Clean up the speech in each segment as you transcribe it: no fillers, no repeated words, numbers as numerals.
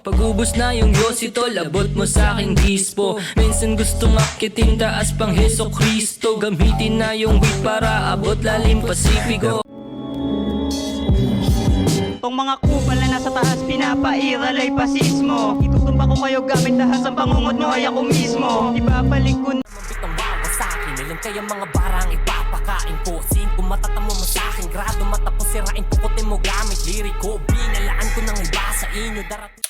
Pag-ubos na yung yosito, labot mo sa aking dispo. Minsan gustong akitin taas pang Heso Kristo. Gamitin na yung weed para abot lalim Pasipiko. Tong mga kupal na nasa taas pinapairal ay pasismo. Itutumba ko kayo gamit dahas ang pangungot mo ay ako mismo. Ibabalik ko na Mabitang wawa sa'kin, ilan kayang mga barang ipapakain ko. Singko matatamo mo sa'kin, grado matapos sirain pukutin mo gamit liriko. Binalaan ko ng iba sa inyo darating.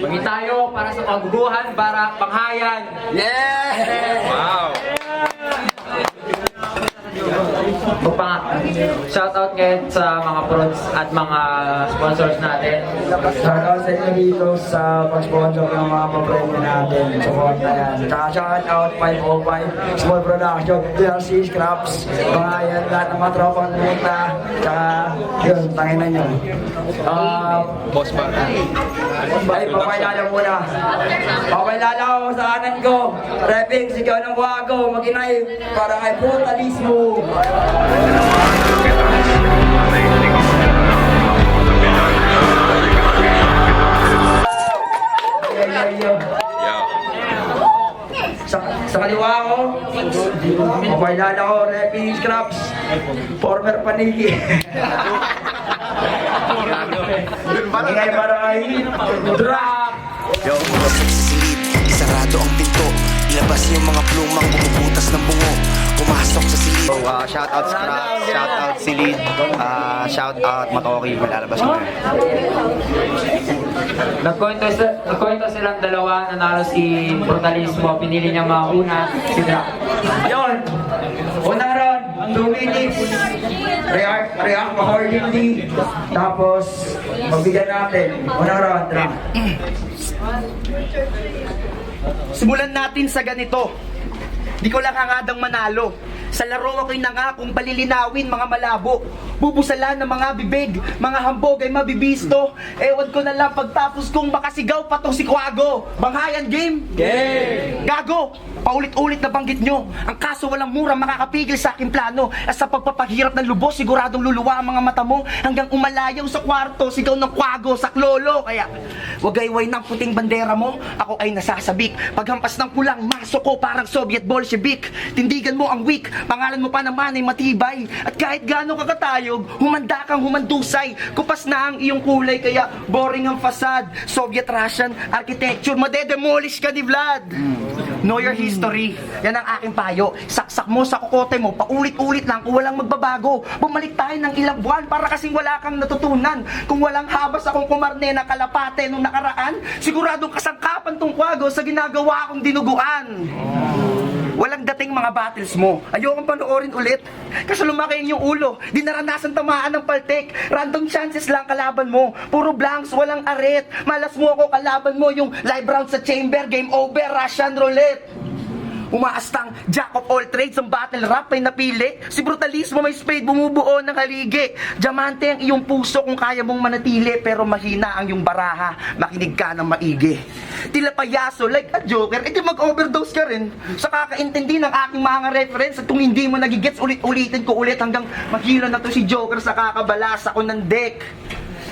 Bagi tayo para sa kaguguhan, para panghayan. Yeah! Wow! Shoutout ngayon sa mga prods at mga sponsors natin. Shoutout sa inyo dito sa pag-sponsor ng mga papremyo natin. Support na yan. Tsaka shoutout 505 Small Production, DRC Scraps, mga yan, lahat ng mga tropang muta. Tsaka yun, tanginan nyo. Boss ba? Ay, papailala muna. Papailala ko sa kanan ko. Rapping, sigaw ng wago, maginay, para kay brutalismo. Sa kaliwa ko, papailala ko, Rapping Scraps, former paniki. Maginay para kay Drop. Yo, pumasok sa silid, isarado ang pinto. Ilabas yung mga plumang bumubutas ng bungo. Pumasok sa silid. So, shout out Scrap, shout out Silid, shout out Matoki, malalabas mo yan. Nagkwento silang dalawa, nanalo si Brutalismo, pinili niya mauna si Drop. Yun! Unang round, 2 minutes. React accordingly. Tapos, magbigyan natin. Unang round, drop. Simulan natin sa ganito. Di ko lang hangadang manalo. Sa laro ako'y nangakong palilinawin mga malabo. Bubusalan ng mga bibig, mga hambog ay mabibisto. Ewan ko na lang pagtapos kong makasigaw pa tong si Quago. Banghayan game? Game! Gago! Paulit-ulit na banggit nyo. Ang kaso walang mura makakapigil sa aking plano. At sa pagpapahirap ng lubos, siguradong luluwa ang mga mata mo. Hanggang umalayaw sa kwarto, sigaw ng Quago sa klolo. Kaya, wagayway ng puting bandera mo, ako ay nasasabik. Paghampas ng kulang, maso ko parang Soviet Bolshevik. Tindigan mo ang weak, pangalan mo pa naman ay matibay. At kahit gaano kakatayog, humanda kang humandusay. Kupas na ang iyong kulay, kaya boring ang fasad. Soviet-Russian architecture, madedemolish ka ni Vlad. Know your history. Yan ang aking payo. Saksak mo sa kokote mo, paulit-ulit lang kung walang magbabago. Bumalik tayo ng ilang buwan para kasing wala kang natutunan. Kung walang habas akong kumarne na kalapate nung nakaraan, siguradong kasangkapan tong Quago sa ginagawa akong dinuguan. Walang dating mga battles mo. Ayokong panoorin ulit. Kasi lumaki yung ulo. Di naranasan tamaan ng paltek. Random chances lang kalaban mo. Puro blanks, walang aret. Malas mo ako, kalaban mo yung live round sa chamber. Game over, Russian roulette. Umaastang jack of all trades ang battle rap ay napili. Si Brutalismo may spade bumubuo ng haligi. Diamante ang iyong puso kung kaya mong manatili. Pero mahina ang iyong baraha. Makinig ka ng maigi. Tila payaso like a joker, edi mag-overdose ka rin. Sa kakaintindi ng aking mga reference. At kung hindi mo nagigets, ulit-ulitin ko ulit hanggang mahila na to si Joker sa kakabalas ako ng deck.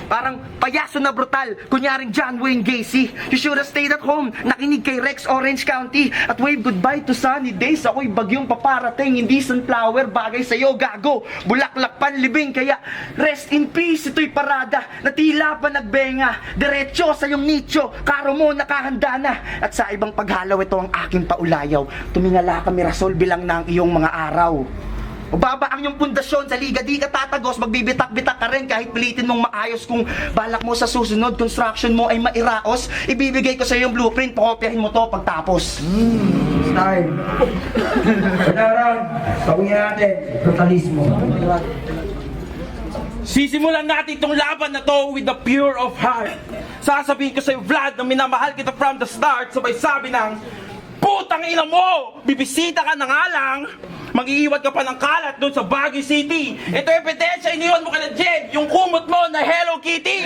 Parang payaso na brutal, kunyaring John Wayne Gacy. You should have stayed at home, nakinig kay Rex Orange County. At wave goodbye to sunny days. Ako'y bagyong paparating, hindi sunflower. Bagay sa'yo, gago, bulaklak panlibing. Kaya rest in peace, ito'y parada na tila pa nagbenga. Diretso sa iyong nicho, karo mo nakahanda na. At sa ibang paghalaw, ito ang aking paulayaw. Tumingala ka, Mirasol, bilang na ang iyong mga araw. Mababa ang iyong pundasyon sa liga, di ka tatagos, magbibitak-bitak ka rin kahit pilitin mong maayos. Kung balak mo sa susunod, construction mo ay mairaos, ibibigay ko sa iyo yung blueprint, pakopyahin mo to pagtapos. Style. Unang round, pagungin natin, brutalismo. Sisimulan natin itong laban na to with the pure of heart. Sasabihin ko sa'yo, Vlad, na minamahal kita from the start. Sabay sabi ng, putang ina mo! Bibisita ka na nga lang, mag-iiwan ka pa ng kalat doon sa Baguio City. Ito ebidensya, iniwan mo ka na Jed, yung kumot mo na Hello Kitty.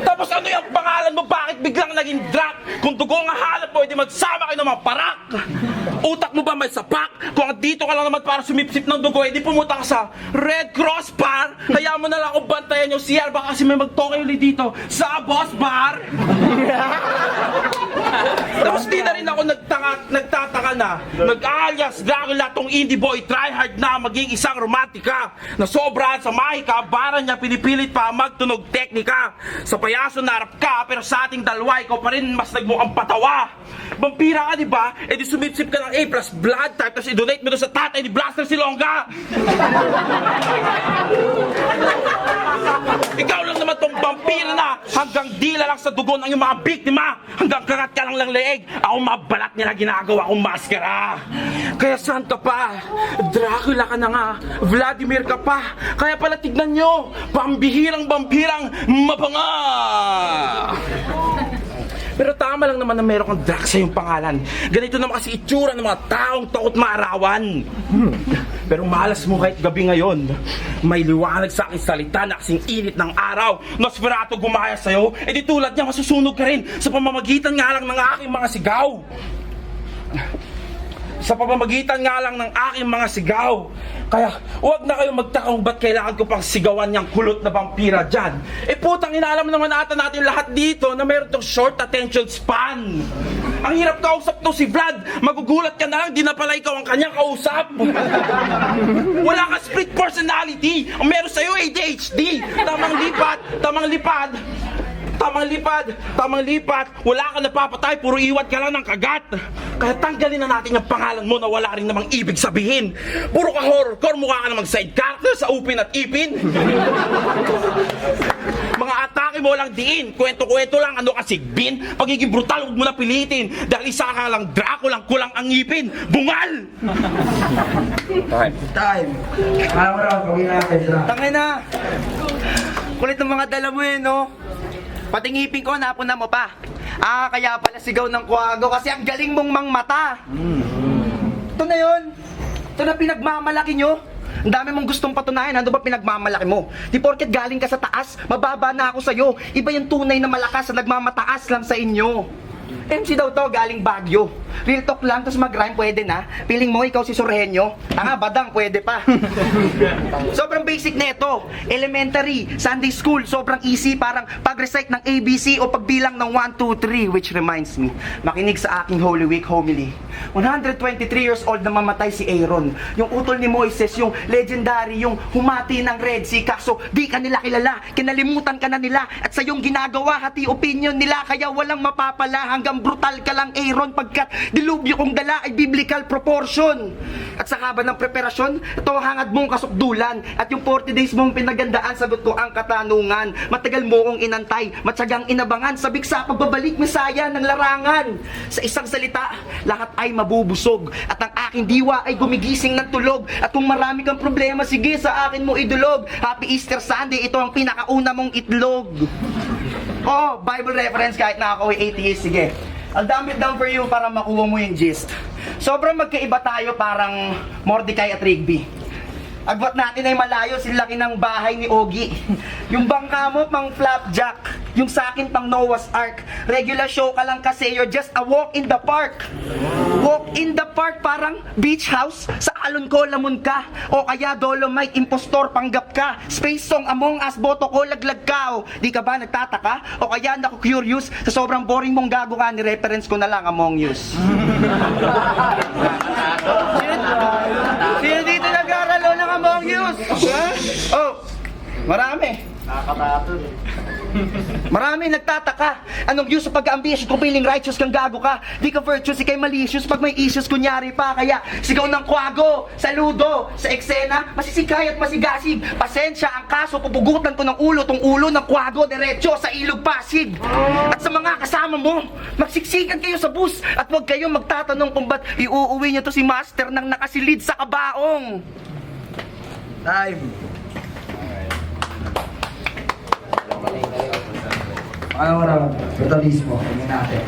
Tapos ano yung pangalan mo? Bakit biglang naging drop? Kung dugo nga halap mo, edi magsama kayo ng mga parak. Utak mo ba may sapak? Kung dito ka lang naman para sumipsip ng dugo, edi pumunta ka sa Red Cross Bar. Hayaan mo na lang akong bantayan yung CR, baka kasi may magtokay ulit dito sa Boss Bar. Tapos di na rin ako nagtataka na nag-alias Dracula tong indie boy tryhard na maging isang romantika na sobra sa mahika, bara niya pinipilit pa magtunog teknika. Sa payaso na harap ka, pero sa ating dalawa ikaw pa rin mas nagmukhang patawa. Vampira ka, di ba? E di sumipsip ka ng A plus blood type, tapos i-donate mo doon sa tatay ni Blaster Silonga. Ikaw lang naman tong vampira na hanggang dila lang sa dugo ng iyong mga biktima, hanggang karat ka lang leeg. Ako mabalat nila ginagawa kong maskara. Kaya saan ka pa? Dracula ka na nga, Vladimir ka pa. Kaya pala tignan nyo, pambihirang vampirang mabanga. Pero tama lang naman na meron kang Drax sa iyong pangalan. Ganito naman kasi itsura ng mga taong takot maarawan. Pero malas mo kahit gabi ngayon. May liwanag sa aking salita na kasing init ng araw. Nosferatu gumaya sa'yo, edi tulad niya masusunog ka rin sa pamamagitan nga lang ng aking mga sigaw. Sa pamamagitan nga lang ng aking mga sigaw. Kaya huwag na kayong magtaka kung ba't kailangan ko pang sigawan niyang kulot na vampira dyan. Eh putang inaalam naman ata natin lahat dito na meron tong short attention span. Ang hirap kausap to si Vlad. Magugulat ka na lang, di na pala ikaw ang kanyang kausap. Wala ka split personality. Ang meron sa'yo ADHD. Tamang lipat, wala ka napapatay, puro iwat ka lang ng kagat. Kaya tanggalin na natin yung pangalan mo na wala rin namang ibig sabihin. Puro ka horrorcore, mukha ka namang side character sa Upin at Ipin. Mga atake mo lang diin, kwento-kwento lang, ano ka sigbin. Pagiging brutal, huwag mo na pilitin. Dahil isa ka lang Dracula, kulang ang ngipin. Bungal! Time. Alam mo raw, pagin natin sila. Tangin na! Kulit ng mga dala mo no? Pati ngipin ko, napuna mo pa. Kaya pala sigaw ng kwago kasi ang galing mong mangmata. Ito na yun. Ito na pinagmamalaki nyo. Ang dami mong gustong patunayan, ano ba pinagmamalaki mo? Di porket galing ka sa taas, mababa na ako sa'yo. Iba yung tunay na malakas na nagmamataas lang sa inyo. MC daw to, galing Baguio. Real talk lang, tapos mag-rhyme, pwede na. Piling mo, ikaw si Sorhenyo. Tanga, badang, pwede pa. Sobrang basic neto. Elementary, Sunday school, sobrang easy. Parang pag-recite ng ABC o pagbilang ng 1, 2, 3. Which reminds me, makinig sa aking Holy Week homily. 123 years old na mamatay si Aaron. Yung utol ni Moises, yung legendary, yung humati ng Red Sea. Kaso, di ka nila kilala. Kinalimutan ka na nila. At sa yung ginagawa, hati opinion nila. Kaya walang mapapala hanggang brutal ka lang, Aaron, pagkat dilubyo kong dala ay biblical proportion. At sa haba ng preparasyon, ito hangad mong kasukdulan. At yung 40 days mong pinagandaan, sagot ko ang katanungan. Matagal mo kong inantay, matyagang inabangan, sabik sa pagbabalik misaya ng larangan. Sa isang salita, lahat ay mabubusog. At ang aking diwa ay gumigising ng tulog. At kung marami kang problema, sige sa akin mo idulog. Happy Easter Sunday, ito ang pinakauna mong itlog. Oh, Bible reference kahit na ako ay atheist, sige. I'll dumb it down for you para makuha mo yung gist. Sobrang magkaiba tayo, parang Mordecai at Rigby. Agwat natin ay malayo, silaki ng bahay ni Ogie. Yung bangka mo pang flapjack, yung sakin pang Noah's Ark. Regular show ka lang kasi you're just a walk in the park. Walk in the park, parang beach house. Sa alon ko, lamon ka. O kaya Dolomite, impostor, panggap ka. Space song, Among Us, boto ko, laglag ka. O, di ka ba nagtataka? O kaya naku curious, sa sobrang boring mong gago ka, ni-reference ko na lang Among Us. Sino dito nag-aralo ng Among Us? Oh, marami. Marami nagtataka. Anong use sa pag-ambitious kung feeling righteous kang gago ka? Di ka virtuous, ikay malicious pag may issues kunyari pa. Kaya sigaw ng kwago, saludo, sa eksena, masisikay at masigasig. Pasensya, ang kaso, pupugutan ko ng ulo, tong ulo ng kwago, diretso sa ilog Pasig. At sa mga kasama mo, magsiksikan kayo sa bus at huwag kayong magtatanong kung ba't iuuwi niyo to si Master nang nakasilid sa kabaong. Time. Alam mo raw, brutalismo, tingnan natin.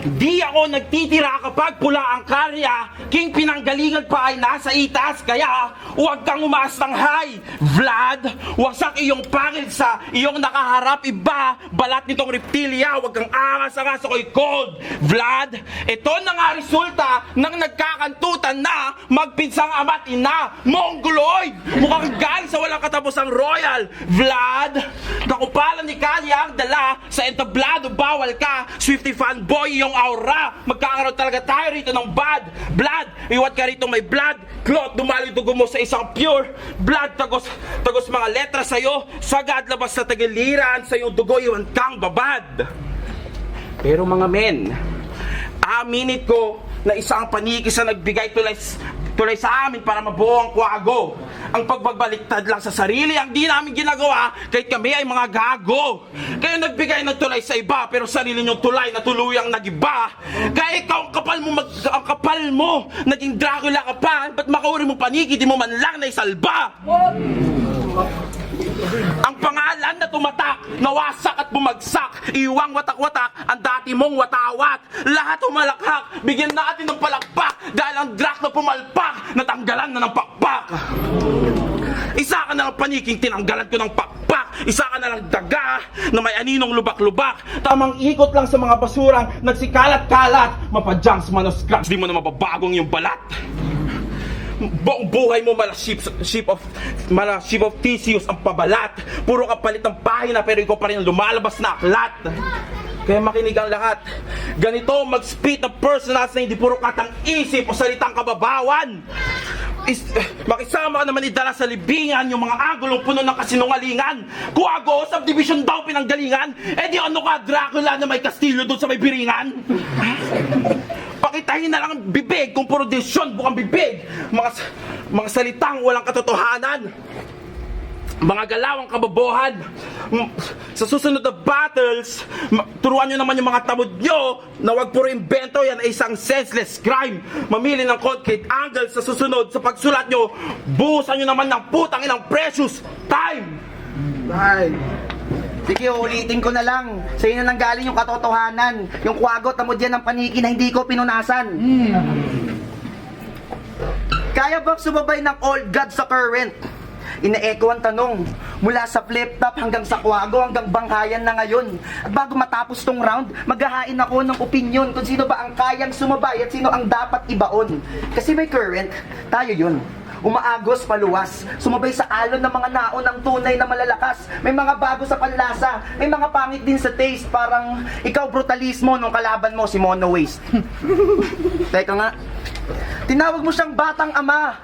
Di ako nagtitira kapag pula ang karya, king pinanggalingan pa ay nasa itas, kaya huwag kang umaas ng high. Vlad, wasak iyong pangil sa iyong nakaharap, iba, balat nitong reptilia, huwag kang angas-angas ako'y cold. Vlad, ito na nga resulta ng nagkakantutan na magpinsang ama't ina, mongoloid, mukhang galing sa walang katapusang royal. Vlad, kakupalan ni Kanya ang dala sa entablado, bawal ka, Swiftie fanboy yung aura, magkakaroon talaga tayo rito ng bad blood, iwat ka rito may blood clot, dumalo yung dugo mo sa isang pure blood, tagos mga letra sa'yo, sagad labas sa tagiliran, sa iyong dugo iwan kang babad. Pero mga men, aminin ko na isang panikis na nagbigay tulay sa amin para mabuo ang kwago. Ang pagbabaliktad lang sa sarili ang di namin ginagawa kahit kami ay mga gago. Kayo nagbigay ng tulay sa iba pero sarili niyong tulay na tuluyang nagiba. Kaya ikaw ang kapal mo naging Dracula ka pa, ba't makauri mo paniki di mo man lang naisalba? Ang pangalan na tumatak, nawasak at bumagsak, iwang watak-watak ang dati mong watawat. Lahat humalakhak, bigyan natin ng palakpak dahil ang Drac na pumalpak, natanggalan na ng pakpak. Isa ka na lang paniking, tinanggalan ko ng pakpak. Isa ka na lang daga na may aninong lubak-lubak. Tamang ikot lang sa mga basurang nagsikalat-kalat, mapadyang sa manuscripts, di mo na mababagong yung balat. Buong buhay mo mala ship of Theseus ang pabalat. Puro kapalit ng pahina pero ikaw pa rin lumalabas na aklat. Kaya makinig ang lahat. Ganito mag-spit ng personals na hindi puro katang isip o salitang kababawan. Makisama ka naman idala sa libingan yung mga agulong puno ng kasinungalingan. Kuwago, subdivision daw pinanggalingan. Eh di ano ka, Dracula na may kastilyo doon sa may biringan? Pakitahin na lang ang bibig kung puro desisyon bukang bibig. Mga salitang walang katotohanan. Mga galawang kabobohan. Sa susunod na battles, turuan nyo naman yung mga tamod nyo na wag puro invento, yan ay isang senseless crime. Mamili ng concrete angle sa susunod sa pagsulat nyo. Buhusan nyo naman ng putang ilang precious time. Sige, ulitin ko na lang. Sa inyo nang galing yung katotohanan. Yung kwago, tamod yan ng paniki na hindi ko pinunasan. Kaya bang sumabay ng old god sa current? Ina-echo ang tanong, mula sa flip-top hanggang sa kwago hanggang banghayan na ngayon. At bago matapos tong round, maghahain ako ng opinion kung sino ba ang kayang sumabay at sino ang dapat ibaon. Kasi may current, tayo yun. Umaagos paluwas, sumabay sa alon ng mga naon ng tunay na malalakas. May mga bago sa panlasa, may mga pangit din sa taste. Parang ikaw brutalismo nung kalaban mo si Mono Waste. Teka nga, tinawag mo siyang batang ama.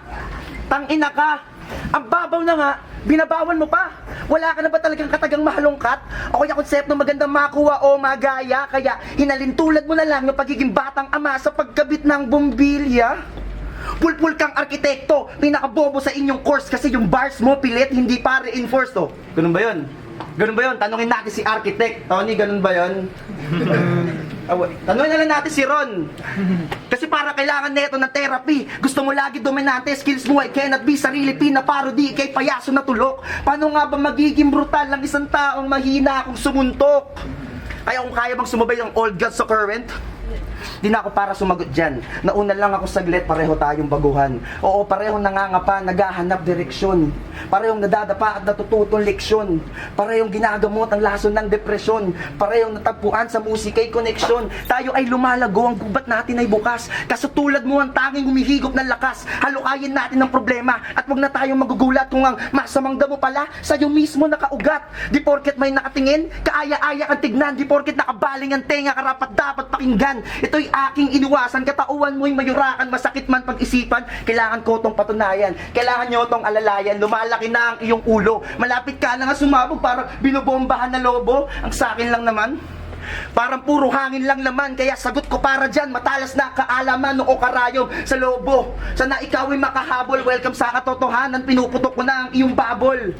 Tangina ka. Ang babaw na nga, binabawan mo pa. Wala ka na ba talagang katagang mahalongkat? O kaya konsepto magandang makuha o magaya, kaya hinalintulad mo na lang yung pagiging batang ama sa pagkabit ng bombilya? Pulpul kang arkitekto, pinakabobo sa inyong course kasi yung bars mo pilit, hindi pa reinforced. Oh, ganun ba yun? Ganun ba yun? Tanungin natin si architect. Tony, ganun ba yun? Tanungin na lang natin si Ron. Kasi para kailangan neto ng therapy. Gusto mo lagi dominante, skills mo ay cannot be. Sarili pinaparody, kay payaso na tulok. Paano nga ba magiging brutal ng isang taong mahina kung sumuntok? Kaya kung kaya bang sumabay ng old god sa current? Di na ako para sumagot dyan. Nauna lang ako saglit, pareho tayong baguhan. Oo, parehong nangangapa, naghahanap direksyon. Parehong nadadapa at natututong leksyon. Parehong ginagamot ang lason ng depresyon. Parehong natagpuan sa musika'y koneksyon. Tayo ay lumalago, ang gubat natin ay bukas. Kasutulad mo ang tanging humihigop ng lakas. Halukayin natin ang problema at wag na tayong magugulat kung ang masamang damo pala sa'yo mismo nakaugat. Di porket may nakatingin, kaaya-aya kang tignan. Di porket nakabaling ang tenga, karapat dapat pakinggan. Ito'y aking iniwasan, katauhan mo'y mayurakan, masakit man pag-isipan. Kailangan ko tong patunayan, kailangan nyo tong alalayan. Lumalaki na ang iyong ulo, malapit ka na nga sumabog, parang binobombahan na lobo. Ang sakin lang naman, parang puro hangin lang naman. Kaya sagot ko para dyan, matalas na kaalaman o karayom sa lobo. Sana ikaw ay makahabol, welcome sa katotohanan. Pinuputok ko na ang iyong babol.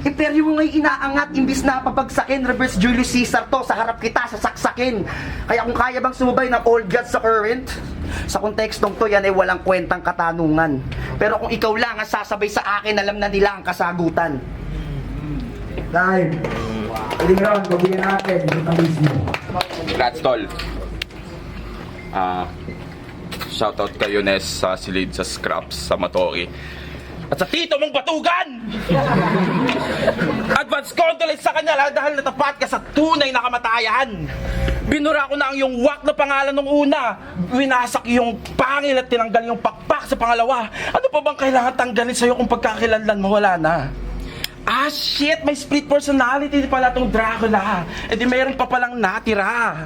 Imperyo mo nga'y inaangat, imbis na papagsakin. Reverse Julius Caesar to, sa harap kita sasaksakin. Kaya kung kaya bang sumabay ng old god sa current, sa kontekstong to yan ay walang kwentang katanungan. Pero kung ikaw lang ang sasabay sa akin, alam na nila ang kasagutan. Time. Huling round, pabigyan natin. Ito mismo. Congrats, tol. Shoutout kayo Nes sa Silid, sa Scraps, sa Matoki. At sa tito mong batugan! Advance condolence sa kanya dahil natapat ka sa tunay na kamatayan. Binura ko na ang iyong wak na pangalan nung una. Winasak yung pangil at tinanggal yung pakpak sa pangalawa. Ano pa bang kailangan tanggalin sa'yo kung pagkakilanlan mo wala na? Ah shit, may split personality pala tong Dracula. E di meron pa palang natira.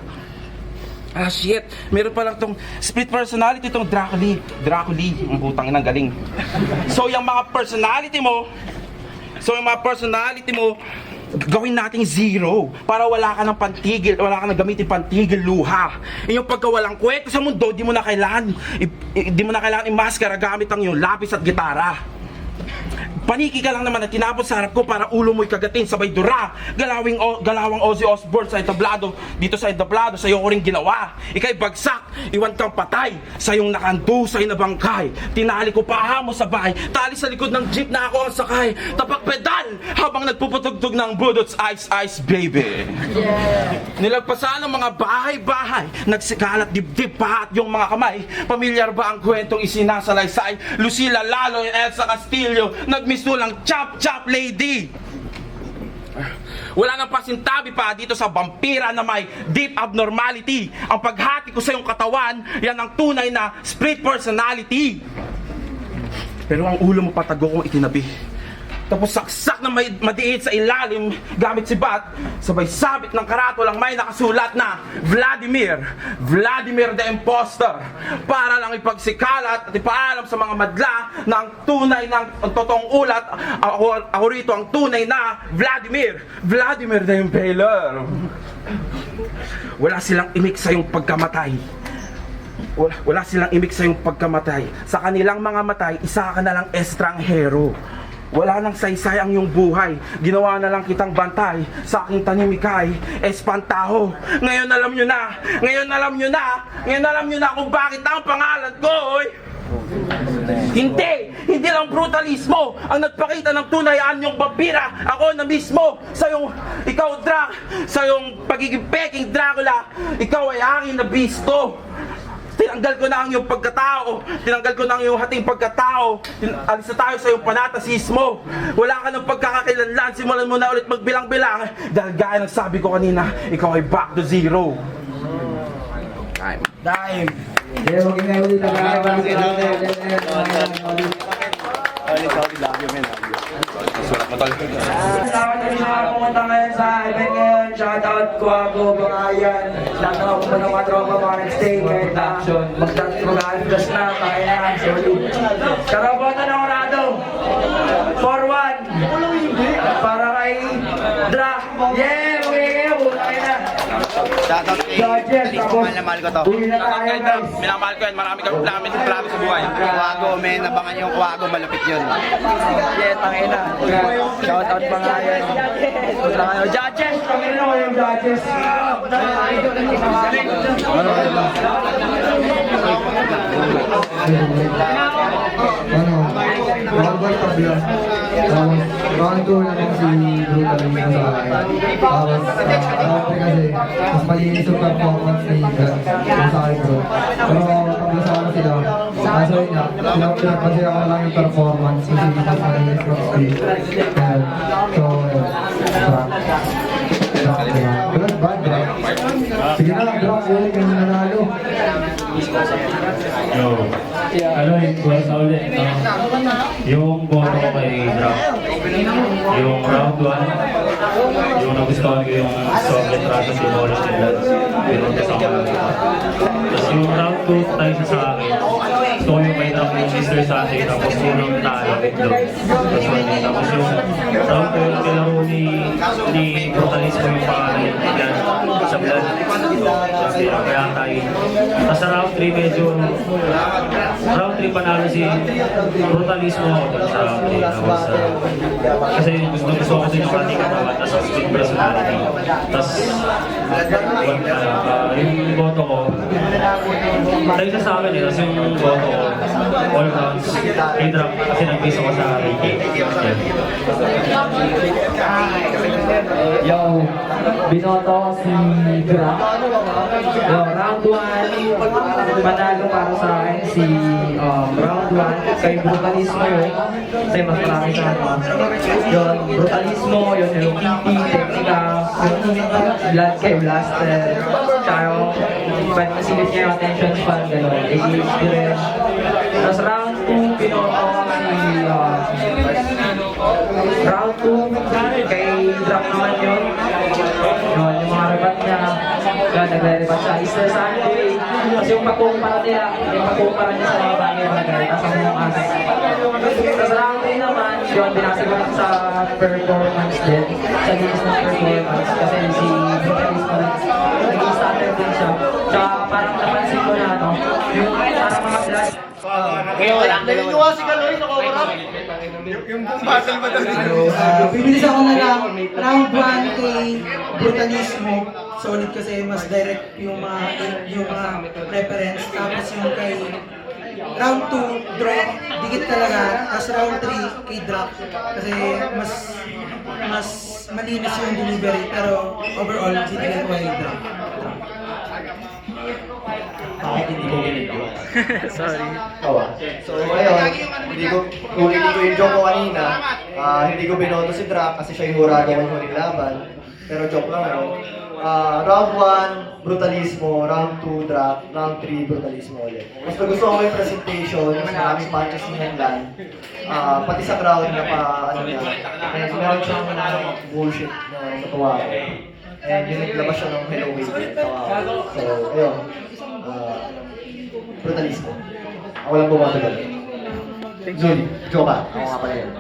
Ah shit, meron palang tong split personality tong Dracula. Ang putang inang galing. So yung mga personality mo, gawin nating zero para wala ka ng pantigil, wala ka ng gamitin pantigil luha. Yung pagkawalang kwento sa mundo, di mo na kailangan i-maskara gamit ang iyong lapis at gitara. Paniki ka lang naman at tinapos sa harap ko para ulo mo'y kagatin sabay dura. Galawang Ozzy Osbourne sa entablado. Dito sa entablado, sa'yo ko rin ginawa. Ika'y bagsak, iwan kang patay. Sa'yong nakandusay na bangkay. Tinali ko pa mo sa bahay. Tali sa likod ng jeep na ako ang sakay. Tapak pedal habang nagpuputugtog ng budots ice baby. Nilagpasan ng mga bahay-bahay. Nagsikalat dibdib pahat yung mga kamay. Pamilyar ba ang kwentong isinasalaysay? Lucila Lalo and Elsa Castillo nagmisulang chop lady. Wala nang pasintabi pa dito sa vampira na may deep abnormality. Ang paghati ko sa iyong katawan, yan ang tunay na split personality. Pero ang ulo mo patago kong itinabi. Tapos saksak na may madiit sa ilalim gamit si Bat, sabay sabit ng karatolang may nakasulat na Vladimir the Imposter, para lang ipagsikalat at ipaalam sa mga madla na ang tunay ng totoong ulat, ako rito ang tunay na Vladimir the Impaler. Wala silang imik sa iyong pagkamatay. Wala silang imik sa iyong pagkamatay. Sa kanilang mga matay, isa ka na lang estranghero. Wala nang saysay ang iyong buhay. Ginawa na lang kitang bantay. Sa aking tanimikay, espantaho. Ngayon alam nyo na kung bakit ang pangalan ko, oy. Hindi lang brutalismo ang nagpakita ng tunayaan yung vampira. Ako na mismo sa yung sa yung pagiging peking Dracula. Ikaw ay aking nabisto. Tinanggal ko na ang iyong pagkatao. Tinanggal ko na ang iyong hating pagkatao. Alis na tayo sa iyong panatasismo. Wala ka ng pagkakakilanlan. Simulan mo na ulit magbilang-bilang. Dahil gaya ng sabi ko kanina, ikaw ay back to zero. Time. Sulat mo tol. Salamat din mga pumunta ngayon sa event ngayon. Shoutout Kuwago, Bangayan. Lahat na ako ng mga tropa, mga nag-stay kahit na mag-algas na, kaya na, sorry. Karabota ng Orado. 4-1. Para kay Dra. Yeah, okay kayo. Kaya na. Shoutout kay mahal na mahal ko to. Uwi na tayo, guys. Minamahal ko yan. Marami kang plano sa buhay. Kuwago, men. Abangan yung Kuwago. Malapit yun. Yeah, tangin na. Shoutout Bangayan. Punta kayo. Judges! Tangin na kayo, judges. Albert Tabla. Round 2 na lang si Brutal na sa akin. Tapos, kasi mas malinis yung performance ni Grant sa akin bro. Pero paglasama sila, kaso yun nga, pinapasira ko lang yung performance kasi mas malinis yung speed. So, bad. Sige na lang, Grant. Ulit yung nanalo. Yo, ano yung sa ulit? Yung boto ko kay Drop. Yung round 1, yung nagustuhan ko yung Soviet Rata si Knowledge and Blood. Pero kasama lang ito. Tapos yung round 2, tayo sa akin. Gusto ko yung may drop yung Mr. Saturday. Tapos yung talo, itlog. Tapos yung round 2, yung kilaro ni Brutalismo yung pangalan yan sa Blood. Kaya tayo. Tapos sa round 3, 3 medyo round 3 panalo si Brutalismo dun sa tinawag sa kasi gusto ko din yung ating katawan tapos speed personality tapos yung boto ko tayo sa amin tapos yung boto ko all rounds k-drop kasi nag-base ako sa ranking. Yo, binoto ko si Dra. Yo, round 1, panalo para sa akin si round 1 kay Brutalismo yun. Kasi mas marami sa ano. Yun, Brutalismo, yun, Hello Kitty, Technica, Blood kay Blaster. Tsaka yung nasilip niya yung attention span, gano'n, ADHD rin. Tapos round 2, binoto ko si round 2 kay Drop naman yun. Yun, yung mga rebat niya, yun, nagre-rebat siya. Easter Sunday, kasi yung pagkumpara niya, sa mga bagay mga guy, tapos ang mga as. Tapos round 3 naman, yun, binasigot sa performance din, sa linis ng performance, kasi si Brutalismo nag-starter din siya. Tsaka parang napansin ko na, no, yung parang mga flash. Bibilis ako na lang, round 1 kay Brutalismo, solid kasi mas direct yung mga reference, tapos yung kay round 2, draw, dikit talaga, tapos round 3 kay drop, kasi mas malinis yung delivery, pero overall, binigay ko kay drop. Bakit hindi ko ginito? Sorry. So ngayon, kung hindi ko yung joke ko kanina, hindi ko binoto si Drak kasi siya yung hurado ko yung huling laban. Pero joke lang yun. Round 1, Brutalismo. Round 2, Drak. Round 3, Brutalismo ulit. Mas gusto ko yung presentation, mas maraming punches ni Henlan. Pati sa crowd na ano niya. And meron siyang bullshit na natuwa ko. And yun naglabas siya ng Hello Wave. So, ayun. Brutalismo. Ako lang bumato doon. Zuli, joke ka. Ako nga pala yun.